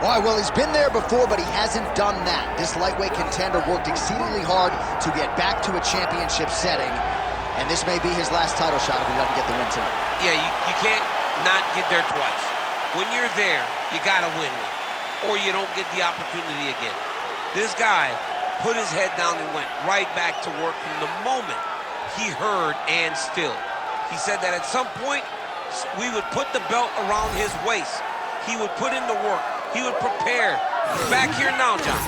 All right, well, he's been there before, but he hasn't done that. This lightweight contender worked exceedingly hard to get back to a championship setting, and this may be his last title shot if he doesn't get the win tonight. Yeah, you can't not get there twice. When you're there, you gotta win it, or you don't get the opportunity again. This guy put his head down and went right back to work from the moment he heard and still. He said that at some point, we would put the belt around his waist. He would put in the work. He would prepare. He's back here now, John,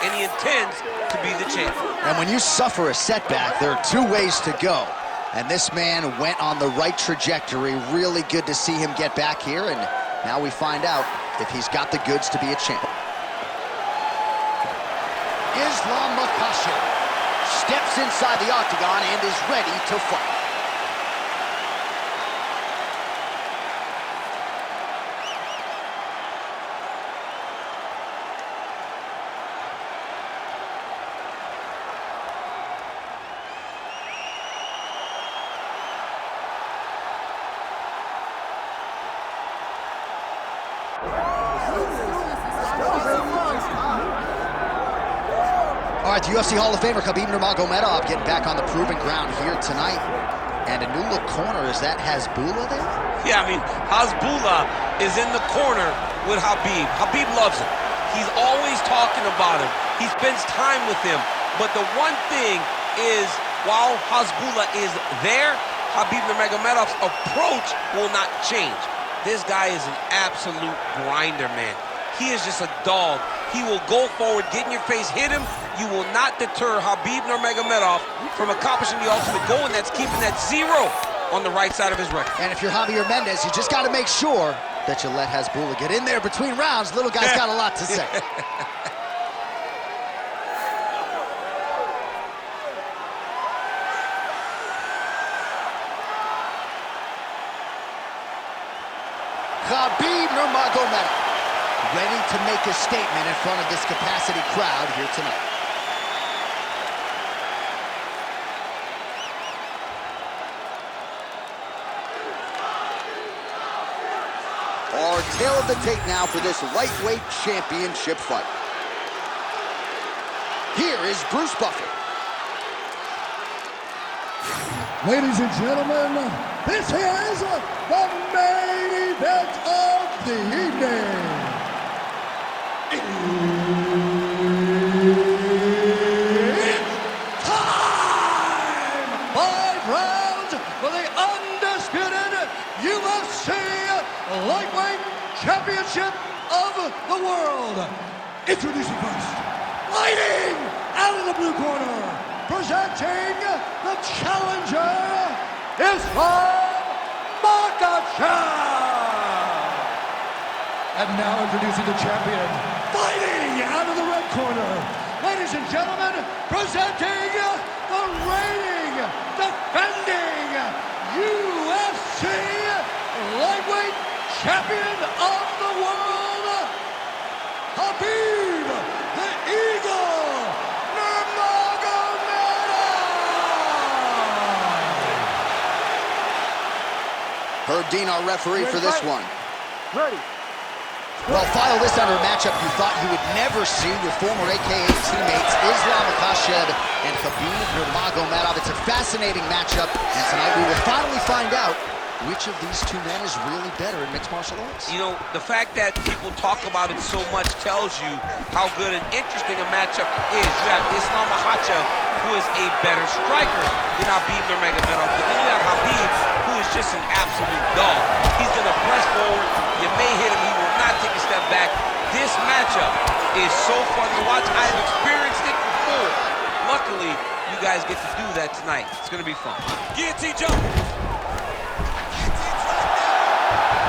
and he intends to be the champion. And when you suffer a setback, there are two ways to go. And this man went on the right trajectory. Really good to see him get back here, and now we find out if he's got the goods to be a champ. Islam Makachev steps inside the octagon and is ready to fight. All right, the UFC Hall of Famer Khabib Nurmagomedov getting back on the proven ground here tonight. And a new look corner, is that Hasbulla there? Yeah, I mean, Hasbulla is in the corner with Khabib. Khabib loves him. He's always talking about him. He spends time with him. But the one thing is, while Hasbulla is there, Khabib Nurmagomedov's approach will not change. This guy is an absolute grinder, man. He is just a dog. He will go forward, get in your face, hit him. You will not deter Khabib Nurmagomedov from accomplishing the ultimate goal, and that's keeping that 0 on the right side of his record. And if you're Javier Mendez, you just got to make sure that you let Hasbulla get in there between rounds. Little guy's got a lot to say. Khabib Nurmagomedov ready to make a statement in front of this capacity crowd here tonight. Our tail of the tape now for this lightweight championship fight. Here is Bruce Buffer. Ladies and gentlemen, this is the main event of the evening. It's time! 5 rounds for the undisputed UFC Lightweight Championship of the World. Introducing first, fighting out of the blue corner, presenting the challenger, Islam Makachev. And now introducing the champion, fighting out of the red corner, ladies and gentlemen, presenting the reigning, defending UFC Lightweight Champion of the World, Khabib the Eagle Nurmagomedov. Herb Dean, our referee for this one. Ready. Well, file this under a matchup you thought you would never see. Your former AKA teammates, Islam Makachev and Khabib Nurmagomedov. It's a fascinating matchup, and tonight we will finally find out which of these two men is really better in mixed martial arts. You know, the fact that people talk about it so much tells you how good and interesting a matchup is. You have Islam Makachev, who is a better striker than Khabib Nurmagomedov, but then you have Khabib, who is just an absolute dog. He's gonna press forward, you may hit him, he will not take a step back. This matchup is so fun to watch. I've experienced it before. Luckily, you guys get to do that tonight. It's gonna be fun. Guillotine jump.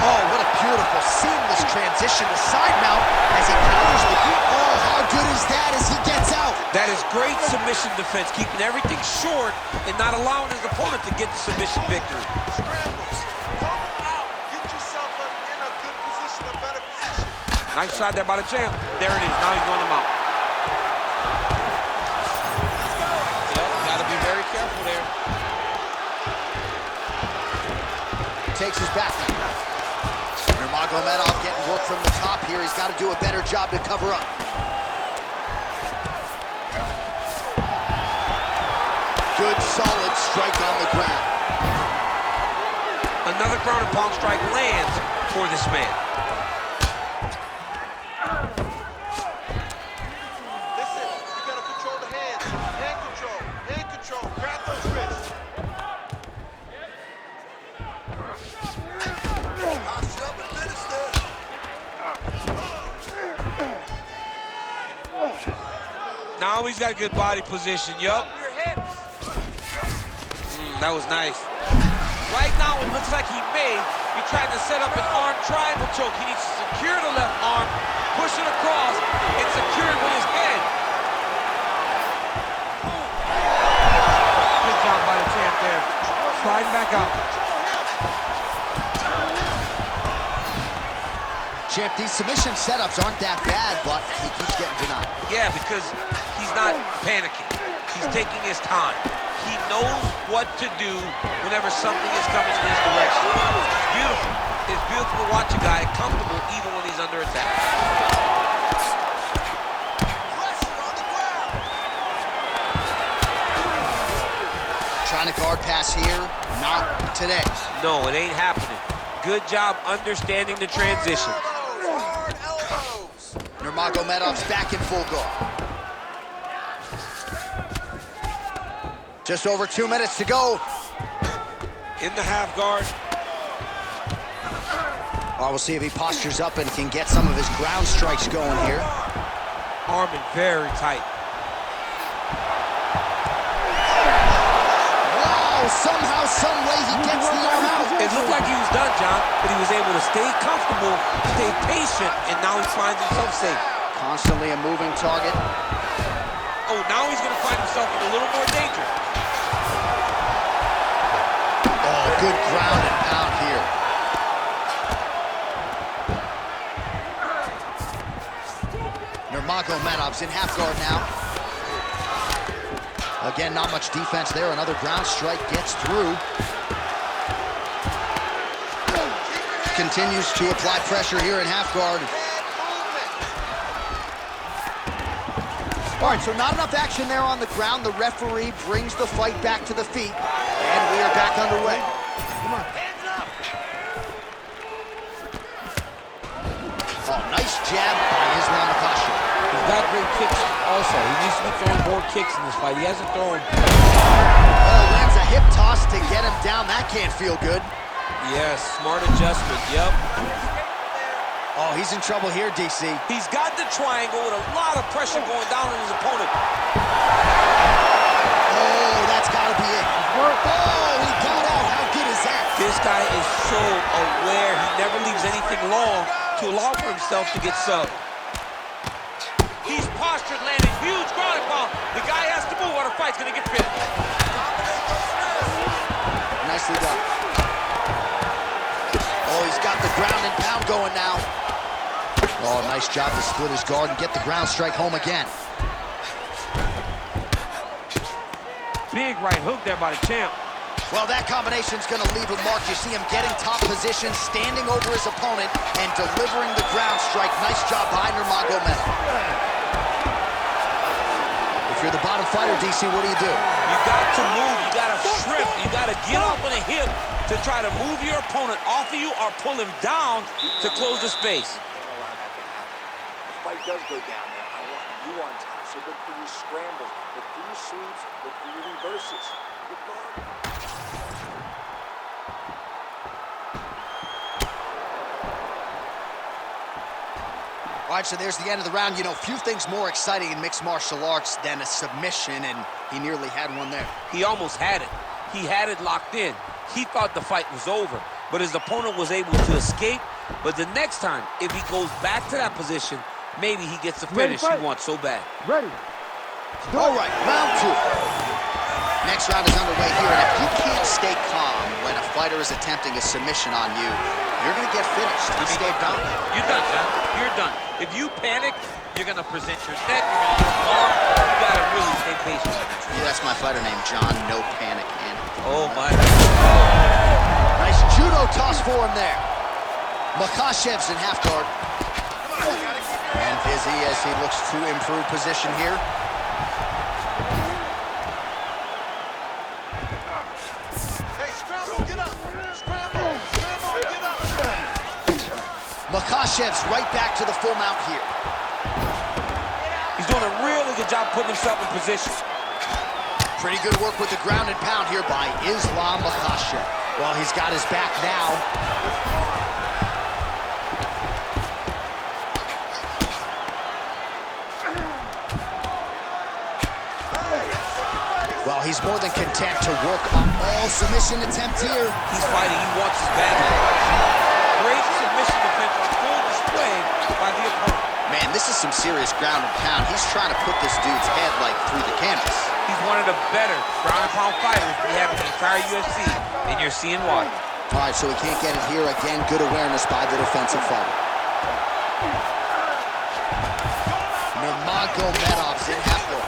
Oh, what a beautiful, seamless transition to side mount as he counters the beat. Oh, how good is that as he gets out? That is great submission defense, keeping everything short and not allowing his opponent to get the submission victory. Scrambles. Come out. Get yourself in a good position, a better position. Nice shot there by the champ. There it is. Now he's going him out. Yep, gotta be very careful there. Takes his back now. Nurmagomedov getting work from the top here. He's got to do a better job to cover up. Good, solid strike on the ground. Another ground and pound strike lands for this man. Listen, you gotta control the hands. Hand control. Hand control. Grab those wrists. Now he's got good body position. Yup. That was nice. Right now, it looks like he's trying to set up an arm triangle choke. He needs to secure the left arm, push it across, and secure it with his head. Good job by the champ there. Sliding back out. Champ, these submission setups aren't that bad, but he keeps getting denied. Yeah, because he's not panicking. He's taking his time. He knows what to do whenever something is coming in his direction. It's beautiful. It's beautiful to watch a guy comfortable even when he's under attack. Trying to guard pass here, not today. No, it ain't happening. Good job understanding the transition. Hard elbows. Nurmagomedov's back in full guard. Just over 2 minutes to go. In the half guard. Well, we'll see if he postures up and can get some of his ground strikes going here. Arm in very tight. Wow, somehow, some way he gets the arm out. It looked like he was done, John, but he was able to stay comfortable, stay patient, and now he finds himself safe. Constantly a moving target. Oh, now he's going to find himself in a little more danger. Oh, good ground and pound here. Nurmagomedov's in half guard now. Again, not much defense there. Another ground strike gets through. Continues to apply pressure here in half guard. All right, so not enough action there on the ground. The referee brings the fight back to the feet, and we are back underway. Come on. Hands up. Oh, nice jab by Makachev. He's got great kicks also. He needs to be throwing more kicks in this fight. He hasn't thrown. Oh, lands a hip toss to get him down. That can't feel good. Yes, smart adjustment, yep. Oh, he's in trouble here, DC. He's got the triangle with a lot of pressure going down on his opponent. Oh, that's got to be it. Oh, he got out. How good is that? This guy is so aware. He never leaves anything long to allow for himself to get subbed. He's postured, landing huge ground and pound. The guy has to move or the fight's going to get finished. Nicely done. Oh, he's got the ground and pound going now. Oh, nice job to split his guard and get the ground strike home again. Big right hook there by the champ. Well, that combination's going to leave a mark. You see him getting top position, standing over his opponent, and delivering the ground strike. Nice job by Nurmagomedov. If you're the bottom fighter, DC, what do you do? You got to move. You got to shrimp. You got to get up on a hip to try to move your opponent off of you or pull him down to close the space. The fight does go down there. I want you on top. So look for your scrambles, look for your sweeps, look for your reverses. Good guard. All right, so there's the end of the round. You know, few things more exciting in mixed martial arts than a submission, and he nearly had one there. He almost had it. He had it locked in. He thought the fight was over, but his opponent was able to escape. But the next time, if he goes back to that position, maybe he gets the finish he wants so bad. Ready. All right, round two. Next round is underway here, and if you can't stay calm when a fighter is attempting a submission on you, you're going to get finished. You stay calm. You're done, John. You're done. If you panic, you're going to present your neck, you're going to get arm. You got to really stay patient. Yeah, that's my fighter named John No Panic Ann. Oh, my. Nice judo toss for him there. Makachev's in half guard. And busy as he looks to improve position here. Hey, scramble, get up. Scramble, get up. Makachev's right back to the full mount here. He's doing a really good job putting himself in position. Pretty good work with the ground and pound here by Islam Makachev. Well, he's got his back now. Well, he's more than content to work on all submission attempts here. He's fighting. He wants his back. Great submission defense on full display by the opponent. Man, this is some serious ground and pound. He's trying to put this dude's head, like, through the canvas. He's one of the better ground and pound fighters we have in the entire UFC, and you're seeing why. All right, so he can't get it here. Again, good awareness by the defensive fighter. Nurmagomedov's in half guard.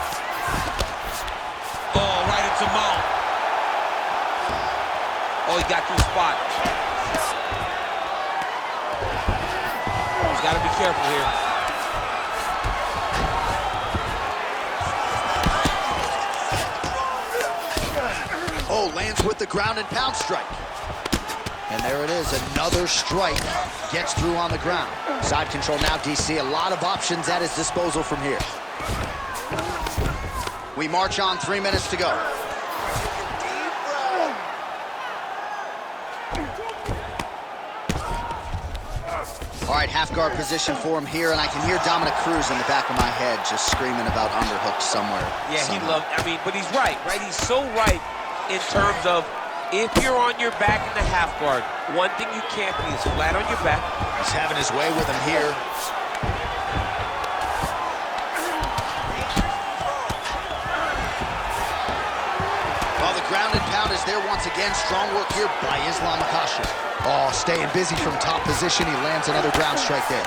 Oh, right into mount. Oh, he got through spot. He's got to be careful here. Oh, lands with the ground and pound strike. And there it is, another strike. Gets through on the ground. Side control now, DC. A lot of options at his disposal from here. We march on, 3 minutes to go. All right, half guard position for him here, and I can hear Dominic Cruz in the back of my head just screaming about underhook somewhere. Yeah, he loved, but he's right? He's so right in terms of if you're on your back in the half guard, one thing you can't be is flat on your back. He's having his way with him here. Well, the ground and pound is there once again. Strong work here by Islam Makachev. Oh, staying busy from top position. He lands another ground strike there.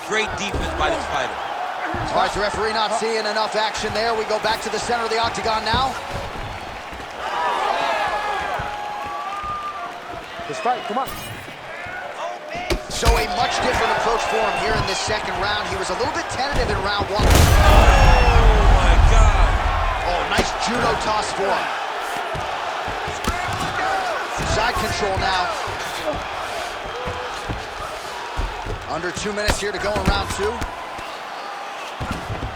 Great defense by this fighter. All right, the referee not seeing enough action there. We go back to the center of the octagon now. Let's fight, come on. So a much different approach for him here in this second round. He was a little bit tentative in round one. Oh, my God. Oh, nice judo toss for him. Side control now. Under 2 minutes here to go in round two.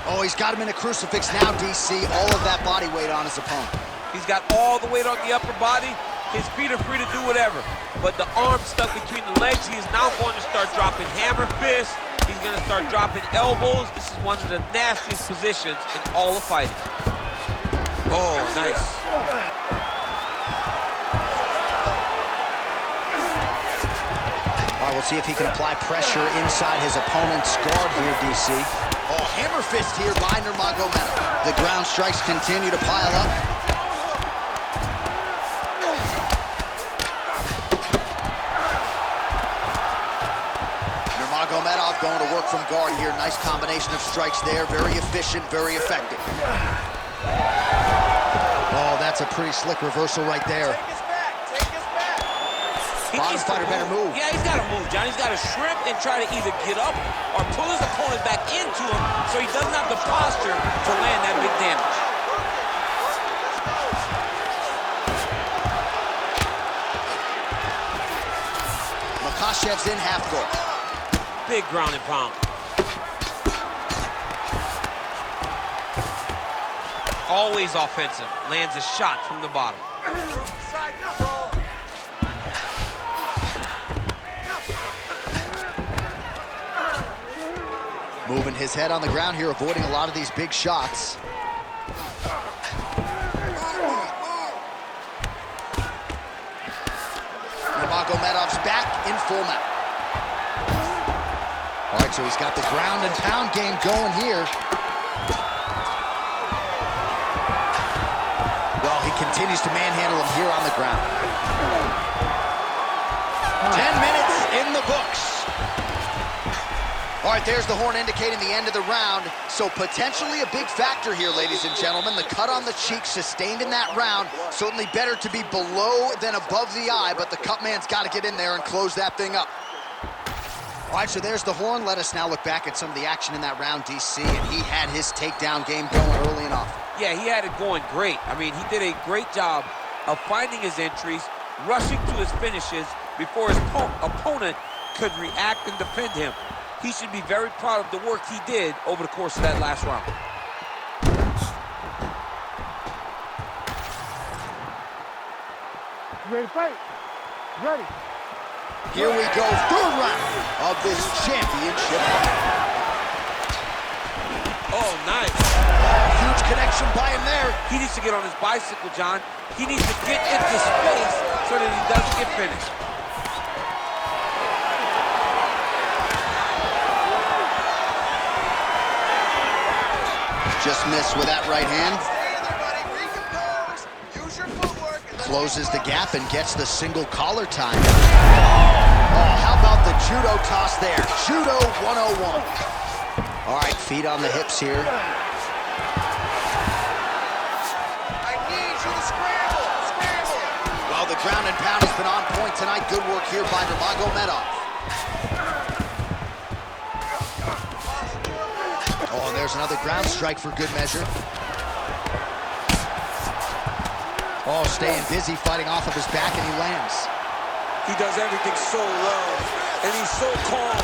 Oh, he's got him in a crucifix now, DC. All of that body weight on his opponent. He's got all the weight on the upper body. His feet are free to do whatever. But the arm stuck between the legs. He is now going to start dropping hammer fists. He's going to start dropping elbows. This is one of the nastiest positions in all of fighting. Oh, nice. All right, we'll see if he can apply pressure inside his opponent's guard here, DC. Oh, hammer fist here by Nurmagomedov. The ground strikes continue to pile up. Nurmagomedov going to work from guard here. Nice combination of strikes there. Very efficient, very effective. Oh, that's a pretty slick reversal right there. Bottom fighter better move. Yeah, he's got to move, John. He's got to shrimp and try to either get up or pull his opponent back into him so he doesn't have the posture to land that big damage. Makachev's in half guard. Big ground and pound. Always offensive. Lands a shot from the bottom. Moving his head on the ground here, avoiding a lot of these big shots. Nurmagomedov's back in full mount. All right, so he's got the ground and pound game going here. Well, he continues to manhandle him here on the ground. 10 minutes in the books. All right, there's the horn indicating the end of the round. So potentially a big factor here, ladies and gentlemen. The cut on the cheek sustained in that round. Certainly better to be below than above the eye, but the cut man's got to get in there and close that thing up. All right, so there's the horn. Let us now look back at some of the action in that round, DC, and he had his takedown game going early and often. Yeah, he had it going great. I mean, he did a great job of finding his entries, rushing to his finishes before his opponent could react and defend him. He should be very proud of the work he did over the course of that last round. Ready to fight? Ready. Here we go, third round of this championship. Oh, nice. Huge connection by him there. He needs to get on his bicycle, John. He needs to get into space so that he doesn't get finished. Just missed with that right hand. Closes the gap and gets the single collar time. Oh, how about the judo toss there? Judo 101. All right, feet on the hips here. I need you to scramble. Scramble. Well, the ground and pound has been on point tonight. Good work here by Nurmagomedov. Oh, there's another ground strike for good measure. Oh, staying busy, fighting off of his back, and he lands. He does everything so well, and he's so calm.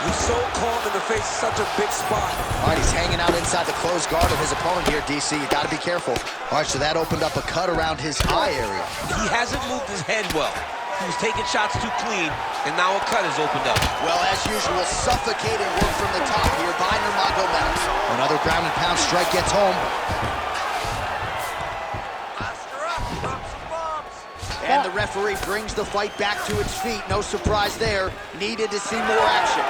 He's so calm in the face of such a big spot. All right, he's hanging out inside the closed guard of his opponent here, DC. You got to be careful. All right, so that opened up a cut around his eye area. He hasn't moved his head well. He was taking shots too clean, and now a cut has opened up. Well, as usual, suffocating work from the top here by Nurmagomedov. Another ground and pound strike gets home. And the referee brings the fight back to its feet. No surprise there. Needed to see more action.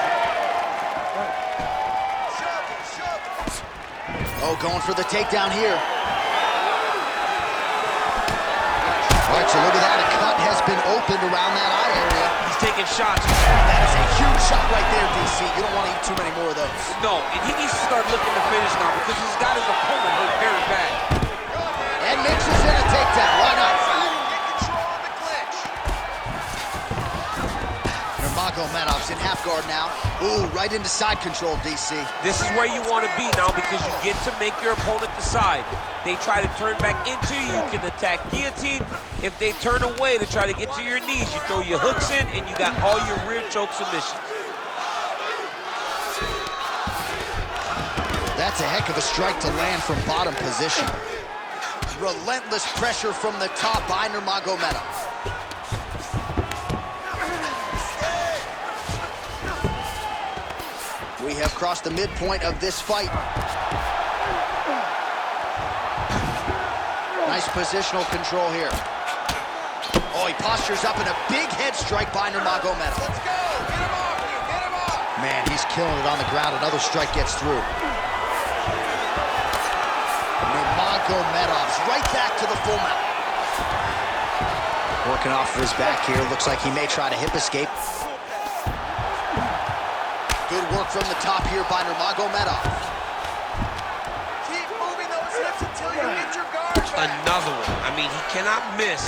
Oh, going for the takedown here. All right, so look at that. A cut has been opened around that eye area. He's taking shots. That is a huge shot right there, DC. You don't want to eat too many more of those. No, and he needs to start looking to finish now because he's got his opponent hurt very bad. And mixes in a takedown. Why not? Nurmagomedov's in half guard now. Ooh, right into side control, DC. This is where you want to be now because you get to make your opponent decide. They try to turn back into you, you can attack guillotine. If they turn away to try to get to your knees, you throw your hooks in and you got all your rear choke submissions. That's a heck of a strike to land from bottom position. Relentless pressure from the top by Nurmagomedov. We have crossed the midpoint of this fight. Nice positional control here. Oh, he postures up in a big head strike by Nurmagomedov. Let's go. Get him off here. Get him off. Man, he's killing it on the ground. Another strike gets through. Nurmagomedov's right back to the full mount. Working off of his back here. Looks like he may try to hip escape. Good work from the top here by Nurmagomedov. Keep moving those hips until you get your guard back. Another one. I mean, he cannot miss.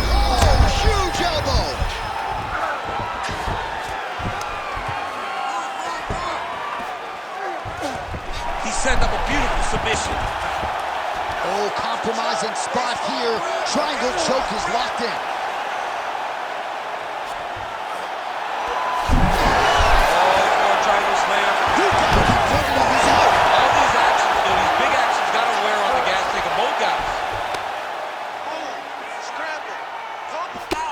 Oh, huge elbow. He set up a beautiful submission. Oh, compromising spot here. Triangle choke is locked in.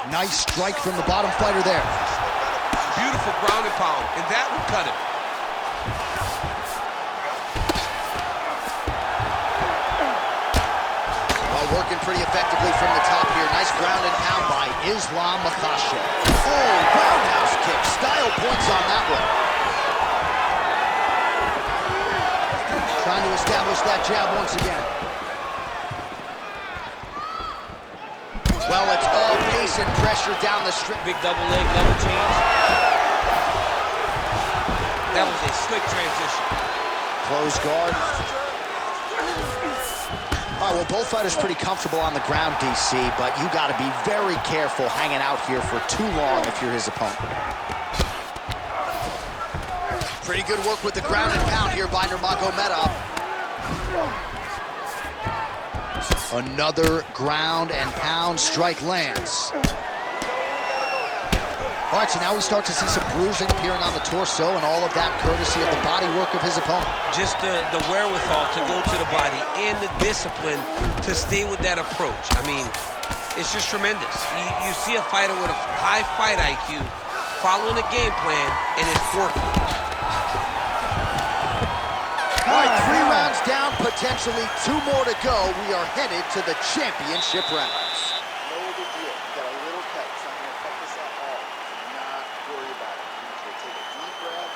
Nice strike from the bottom fighter there. Beautiful ground and pound, and that would cut him. Well, working pretty effectively from the top here. Nice ground and pound by Makachev. Oh, roundhouse kick. Style points on that one. Trying to establish that jab once again. Well, it's all pace and pressure down the strip. Big double leg, double change. That was a slick transition. Close guard. All right, well, both fighters pretty comfortable on the ground, DC, but you got to be very careful hanging out here for too long if you're his opponent. Pretty good work with the ground and pound here by Nurmagomedov. Another ground and pound strike lands. All right, so now we start to see some bruising appearing on the torso, and all of that courtesy of the body work of his opponent. Just the wherewithal to go to the body and the discipline to stay with that approach. I mean, it's just tremendous. You see a fighter with a high fight IQ following a game plan, and it's working. All right, 3 rounds down, potentially 2 more to go. We are headed to the championship rounds. No big deal. You got a little cut. It's not going to affect us at all. Do not worry about it. You need to take a deep breath,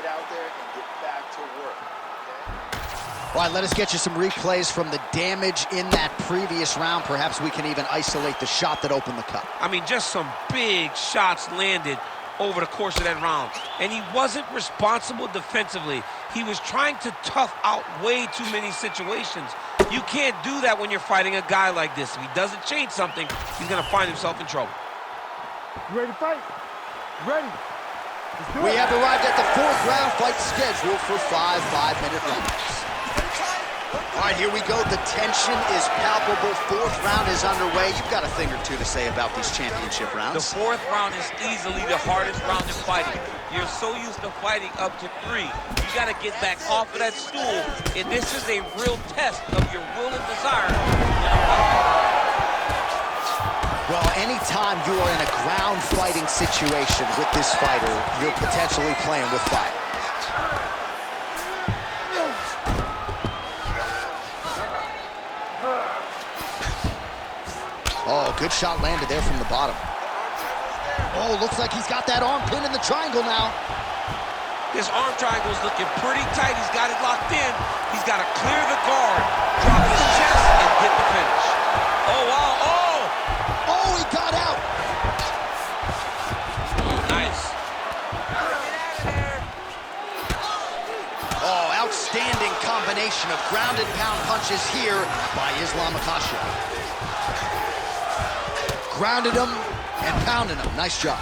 get out there, and get back to work. Okay? All right, let us get you some replays from the damage in that previous round. Perhaps we can even isolate the shot that opened the cut. I mean, just some big shots landed over the course of that round. And he wasn't responsible defensively. He was trying to tough out way too many situations. You can't do that when you're fighting a guy like this. If he doesn't change something, he's going to find himself in trouble. You ready to fight? Ready. Let's do it. We have arrived at the 4th round fight scheduled for 5 5-minute rounds. All right, here we go. The tension is palpable. 4th round is underway. You've got a thing or two to say about these championship rounds. The 4th round is easily the hardest round in fighting. You're so used to fighting up to 3. You got to get back off of that stool, and this is a real test of your will and desire. Well, anytime you are in a ground fighting situation with this fighter, you're potentially playing with fire. Oh, good shot landed there from the bottom. Oh, looks like he's got that arm pinned in the triangle now. His arm triangle's looking pretty tight. He's got it locked in. He's got to clear the guard, drop his chest, and get the finish. Oh, wow. Oh! Oh, he got out. Nice. Oh, outstanding combination of ground and pound punches here by Makachev. Grounded him and pounded him. Nice job.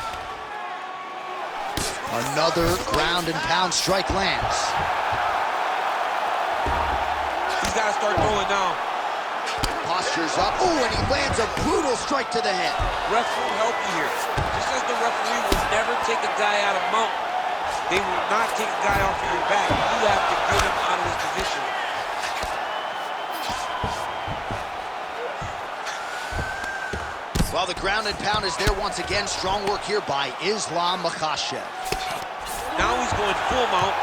Another ground and pound strike lands. He's got to start throwing now. Postures up. Oh, and he lands a brutal strike to the head. Refs will help you here. Just as the referee will never take a guy out of mount, they will not take a guy off of your back. You have to get him out of his position. Well, the ground and pound is there once again. Strong work here by Makachev. Now he's going full mount.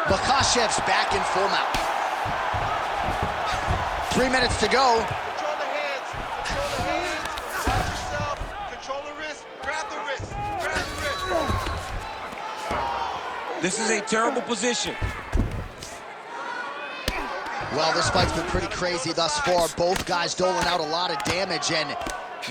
Makachev's back in full mount. 3 minutes to go. Control the hands. Control the hands. Watch yourself. Control the wrist. Grab the wrist. Grab the wrist. This is a terrible position. Well, this fight's been pretty crazy thus far. Both guys doling out a lot of damage, and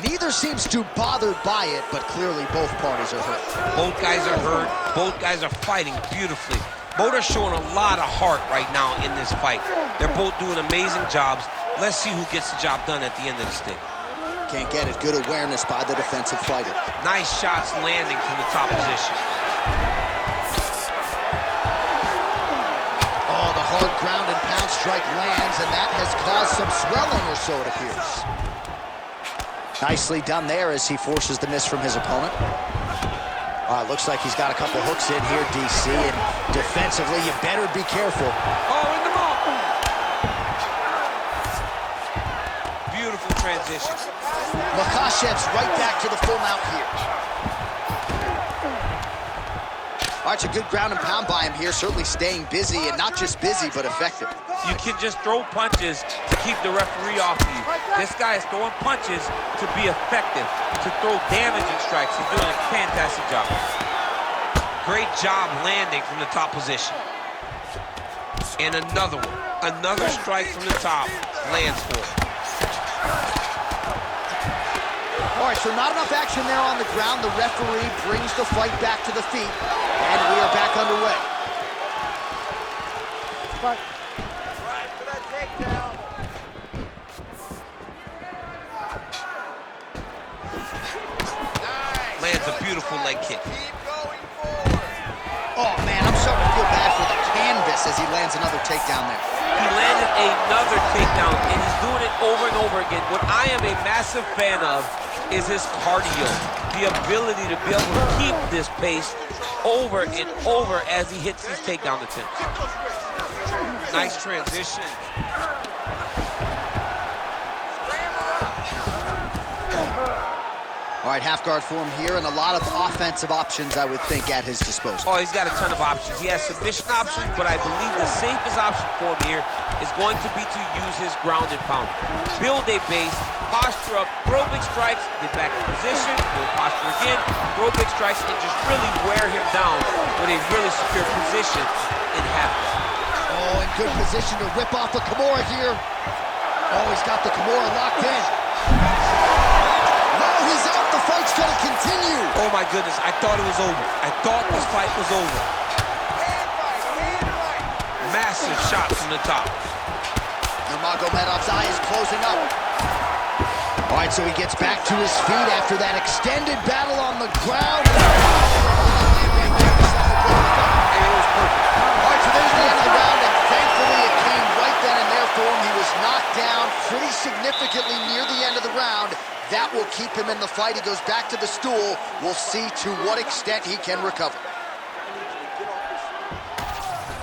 neither seems too bothered by it, but clearly both parties are hurt. Both guys are hurt. Both guys are fighting beautifully. Both are showing a lot of heart right now in this fight. They're both doing amazing jobs. Let's see who gets the job done at the end of the stick. Can't get it. Good awareness by the defensive fighter. Nice shots landing from the top position. Oh, the hard ground and pound strike lands, and that has caused some swelling, or so it appears. Nicely done there as he forces the miss from his opponent. Looks like he's got a couple hooks in here, DC, and defensively, you better be careful. Oh, in the mount. Beautiful transition. Makachev's right back to the full mount here. All right, it's a good ground and pound by him here, certainly staying busy, and not just busy, but effective. You can just throw punches to keep the referee off you. This guy is throwing punches to be effective, to throw damaging strikes. He's doing a fantastic job. Great job landing from the top position. And another one. Another strike from the top lands for him. All right, so not enough action there on the ground. The referee brings the fight back to the feet, and we are back underway. Fight. Right for that takedown. Nice. Lands a beautiful leg kick. Keep going forward. Oh, man, I'm starting to feel bad for the canvas as he lands another takedown there. He landed another takedown, and he's doing it over and over again. What I am a massive fan of is his cardio, the ability to be able to keep this pace over and over as he hits these takedown attempts. Nice transition. All right, half guard form here, and a lot of offensive options, I would think, at his disposal. Oh, he's got a ton of options. He has submission options, but I believe the safest option for him here is going to be to use his ground and pound. Build a base, posture up, throw big strikes, get back in position, build posture again, throw big strikes, and just really wear him down with a really secure position in half guard. Oh, in good position to rip off a Kimura here. Oh, he's got the Kimura locked in. No, he's out. The fight's going to continue. Oh, my goodness. I thought it was over. I thought this fight was over. Massive shot from the top. Nurmagomedov's eye is closing up. All right, so he gets back to his feet after that extended battle on the ground. And it was perfect. All right, so there's the end of the round, and thankfully it came right then and there for him. He was knocked down pretty significantly near the end of the round. That will keep him in the fight. He goes back to the stool. We'll see to what extent he can recover.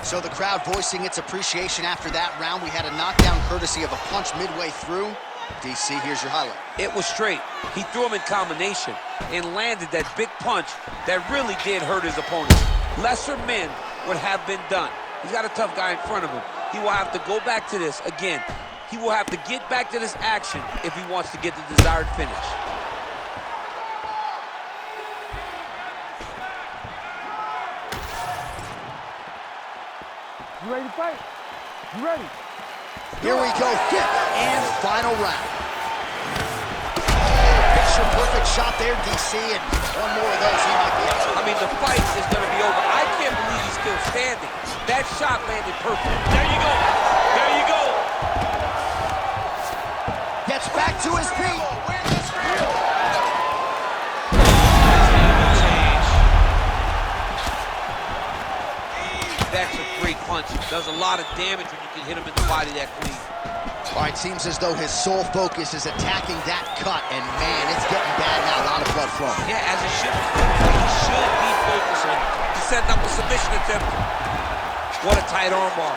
So the crowd voicing its appreciation after that round. We had a knockdown courtesy of a punch midway through. DC, here's your highlight. It was straight. He threw him in combination and landed that big punch that really did hurt his opponent. Lesser men would have been done. He's got a tough guy in front of him. He will have to go back to this again. He will have to get back to this action if he wants to get the desired finish. You ready to fight? You ready? Here we go, fifth and final round. Picture-perfect shot there, DC, and one more of those he might be out. I mean, the fight is going to be over. I can't believe he's still standing. That shot landed perfect. There you go. There you go. Gets back to his feet. That's a great punch. It does a lot of damage when you can hit him in the body that clean. All right, seems as though his sole focus is attacking that cut, and man, it's getting bad now. A lot of blood flowing. Yeah, as it should be. He should be focusing. He's setting up a submission attempt. What a tight arm bar.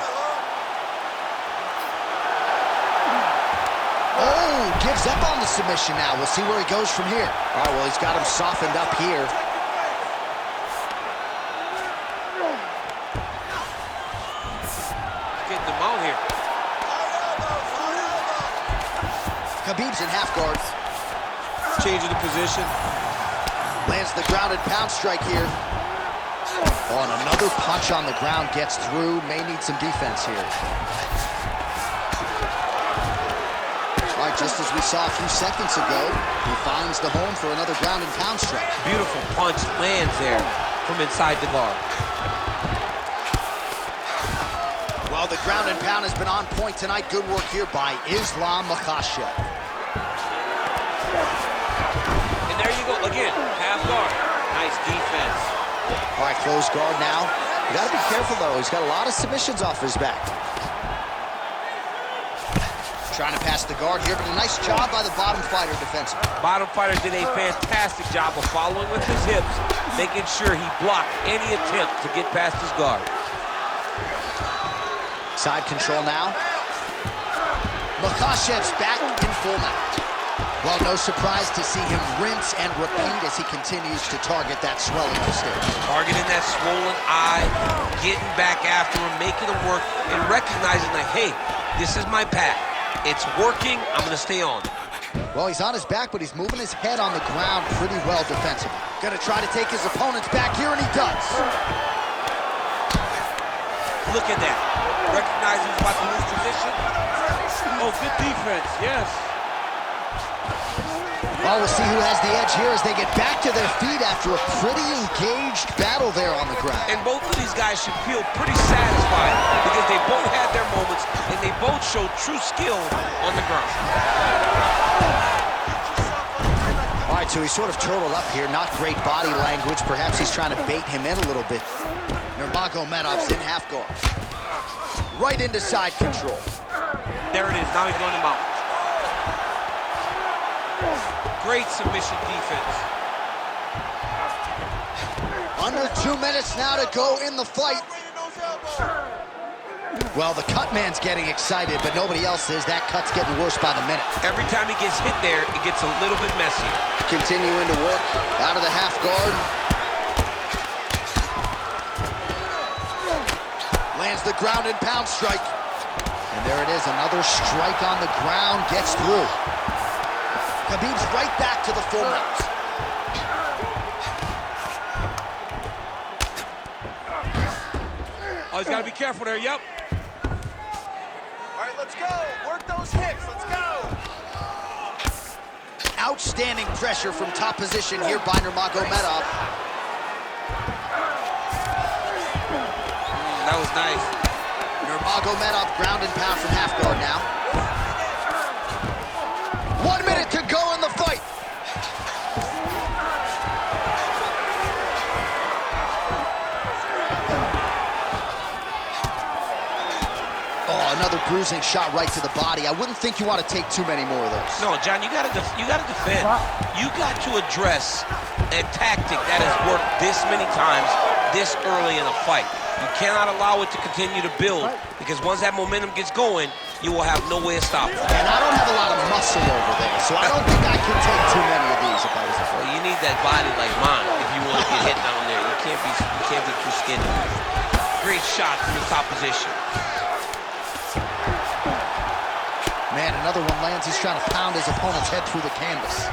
Oh, gives up on the submission now. We'll see where he goes from here. All right, well, he's got him softened up here. Getting them out here. Khabib's in half guard. Changing the position. Lands the ground and pound strike here. Oh, and another punch on the ground gets through. May need some defense here. All right, just as we saw a few seconds ago, he finds the home for another ground and pound strike. Beautiful punch lands there from inside the guard. Well, the ground and pound has been on point tonight. Good work here by Makachev. And there you go, again, half guard. Nice defense. All right, closed guard now. You gotta be careful, though. He's got a lot of submissions off his back. Trying to pass the guard here, but a nice job by the bottom fighter defensively. Bottom fighter did a fantastic job of following with his hips, making sure he blocked any attempt to get past his guard. Side control now. Makachev's back in full mount. Well, no surprise to see him rinse and repeat as he continues to target that swelling mistake. Targeting that swollen eye, getting back after him, making him work, and recognizing that, hey, this is my path. It's working, I'm gonna stay on. Well, he's on his back, but he's moving his head on the ground pretty well defensively. Gonna try to take his opponents back here, and he does. Look at that. Recognizing he's about to lose position. Oh, good defense, yes. Oh, we'll see who has the edge here as they get back to their feet after a pretty engaged battle there on the ground. And both of these guys should feel pretty satisfied because they both had their moments and they both showed true skill on the ground. All right, so he's sort of turtled up here. Not great body language. Perhaps he's trying to bait him in a little bit. Nurmagomedov's in half guard. Right into side control. There it is. Now he's going to mount. Great submission defense. Under 2 minutes now to go in the fight. Well, the cut man's getting excited, but nobody else is. That cut's getting worse by the minute. Every time he gets hit there, it gets a little bit messy. Continuing to work out of the half guard. Lands the ground and pound strike. And there it is, another strike on the ground, gets through. Khabib's right back to the full mount. Oh, he's got to be careful there, yep. All right, let's go. Work those hips. Let's go. Outstanding pressure from top position here by Nurmagomedov. That was nice. Nurmagomedov ground and pound from half guard now. 1 minute to go in the fight. Oh, another bruising shot right to the body. I wouldn't think you want to take too many more of those. No, John, you gotta defend. You got to address a tactic that has worked this many times, this early in a fight. You cannot allow it to continue to build because once that momentum gets going, you will have no way to stop it. And I don't have a lot of muscle over there, so I don't think I can take too many of these if I was a fighter. Well, you need that body like mine if you want to get hit down there. You can't be too skinny. Great shot from the top position. Man, another one lands. He's trying to pound his opponent's head through the canvas.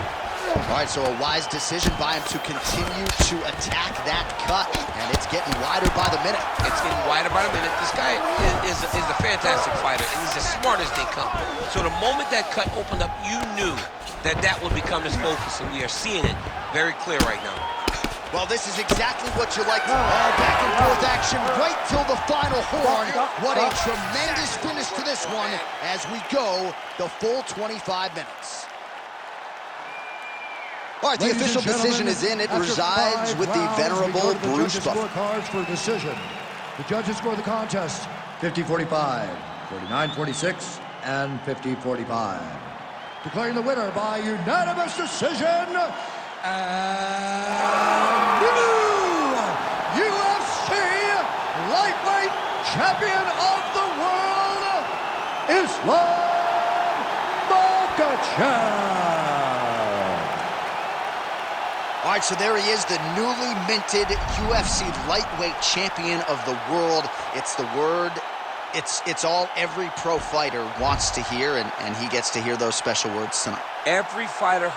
All right, so a wise decision by him to continue to attack that cut, and it's getting wider by the minute. It's getting wider by the minute. This guy is a fantastic fighter, and he's as smart as they come. So the moment that cut opened up, you knew that that would become his focus, and we are seeing it very clear right now. Well, this is exactly what you like to back and forth action right till the final horn. What a tremendous finish to this one as we go the full 25 minutes. All right, the official decision is in. It resides with the venerable Bruce Buffer. Scorecards for decision. The judges score the contest 50-45, 49-46, and 50-45. Declaring the winner by unanimous decision, and new UFC lightweight champion of the world, Islam Makachev. All right, so there he is, the newly minted UFC lightweight champion of the world. It's the word, it's all every pro fighter wants to hear, and he gets to hear those special words tonight. Every fighter